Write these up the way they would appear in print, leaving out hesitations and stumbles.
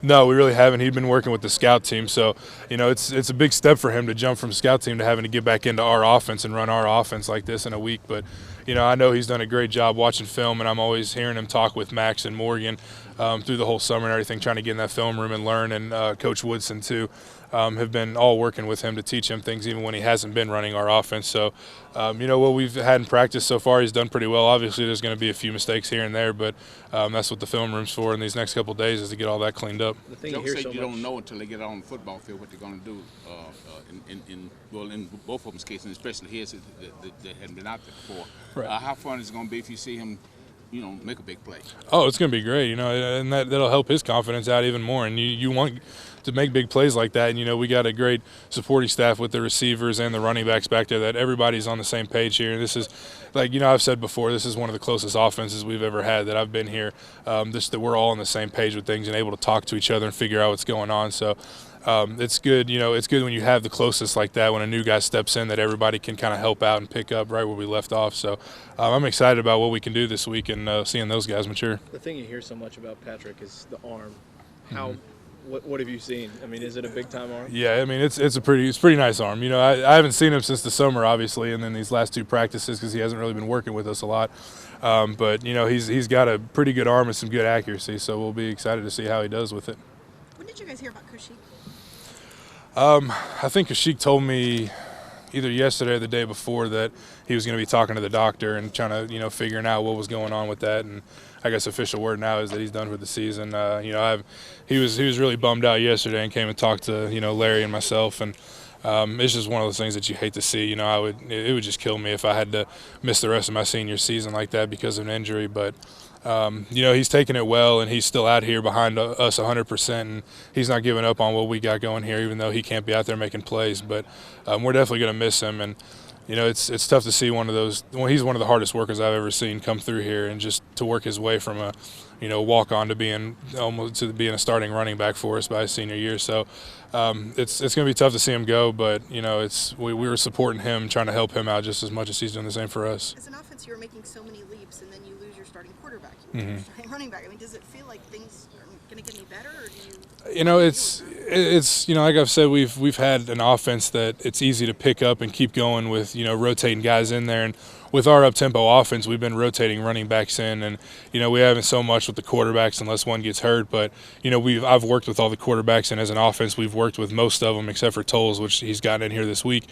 No, we really haven't. He'd been working with the scout team, so it's a big step for him to jump from scout team to having to get back into our offense and run our offense like this in a week. But I know he's done a great job watching film, and I'm always hearing him talk with Max and Morgan through the whole summer and everything, trying to get in that film room and learn. And Coach Woodson too have been all working with him to teach him things, even when he hasn't been running our offense. So what we've had in practice so far, he's done pretty well. Obviously, there's going to be a few mistakes here and there, but that's what the film room's for in these next couple of days, is to get all that cleaned up. The thing you don't know until they get on the football field what they're going to do. In both of them's cases, especially his, that hadn't been out there before. Right. How fun is it going to be if you see him, make a big play? Oh, it's going to be great, and that'll help his confidence out even more. And you want to make big plays like that. And we got a great supporting staff with the receivers and the running backs back there, that everybody's on the same page here. And this is, like I've said before, this is one of the closest offenses we've ever had that I've been here. That we're all on the same page with things and able to talk to each other and figure out what's going on. So it's good. It's good when you have the closest like that, when a new guy steps in, that everybody can kind of help out and pick up right where we left off. So I'm excited about what we can do this week and seeing those guys mature. The thing you hear so much about Patrick is the arm. How what have you seen? I mean, is it a big time arm? Yeah, I mean it's a pretty nice arm. I haven't seen him since the summer, obviously, and then these last two practices because he hasn't really been working with us a lot. But he's got a pretty good arm and some good accuracy, so we'll be excited to see how he does with it. When did you guys hear about Kashyyyk? I think Kashyyyk told me either yesterday or the day before that he was going to be talking to the doctor and trying to figuring out what was going on with that. And I guess official word now is that he's done for the season. He was really bummed out yesterday and came and talked to Larry and myself, and it's just one of those things that you hate to see. It would just kill me if I had to miss the rest of my senior season like that because of an injury. But he's taking it well, and he's still out here behind us 100%, and he's not giving up on what we got going here, even though he can't be out there making plays. But we're definitely going to miss him, and it's tough to see one of those. Well, he's one of the hardest workers I've ever seen come through here, and just to work his way from a walk on to being a starting running back for us by his senior year. So it's going to be tough to see him go, but we were supporting him, trying to help him out just as much as he's doing the same for us. As an offense, you were making so many leaps, and then you lose your starting quarterback, you lose your starting running back. I mean, does it feel like things are going to get any better, or do you? It's like I've said, we've had an offense that it's easy to pick up and keep going with rotating guys in there, and with our up-tempo offense, we've been rotating running backs in, and we haven't so much with the quarterbacks unless one gets hurt. But I've worked with all the quarterbacks, and as an offense, we've worked with most of them except for Towles, which he's gotten in here this week.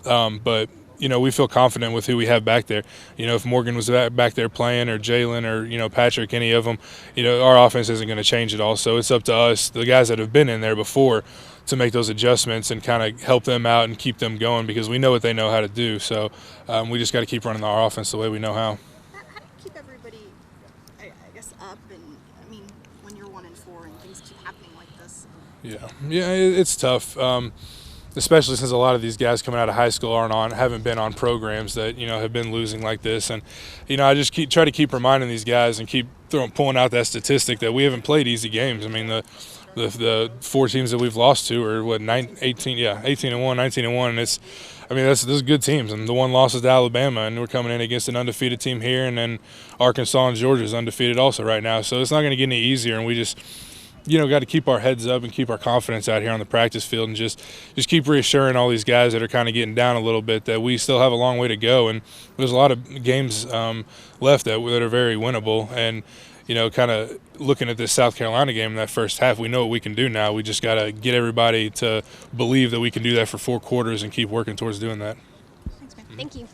But we feel confident with who we have back there. If Morgan was back there playing, or Jalen, or Patrick, any of them, our offense isn't going to change at all. So it's up to us, the guys that have been in there before, to make those adjustments and kind of help them out and keep them going, because we know what they know how to do. So we just got to keep running our offense the way we know how. How do you keep everybody, I guess, up? And I mean, when you're 1-4 and things keep happening like this. Yeah, it's tough. Especially since a lot of these guys coming out of high school haven't been on programs that have been losing like this, and I just try to keep reminding these guys and keep pulling out that statistic that we haven't played easy games. I mean, the four teams that we've lost to are 18-1, 19-1, and those are good teams, and the one loss is to Alabama, and we're coming in against an undefeated team here, and then Arkansas and Georgia is undefeated also right now, so it's not going to get any easier, and we just got to keep our heads up and keep our confidence out here on the practice field, and just keep reassuring all these guys that are kind of getting down a little bit that we still have a long way to go, and there's a lot of games left that are very winnable. And kind of looking at this South Carolina game in that first half, we know what we can do now. We just got to get everybody to believe that we can do that for 4 quarters and keep working towards doing that. Thanks, man. Thank you.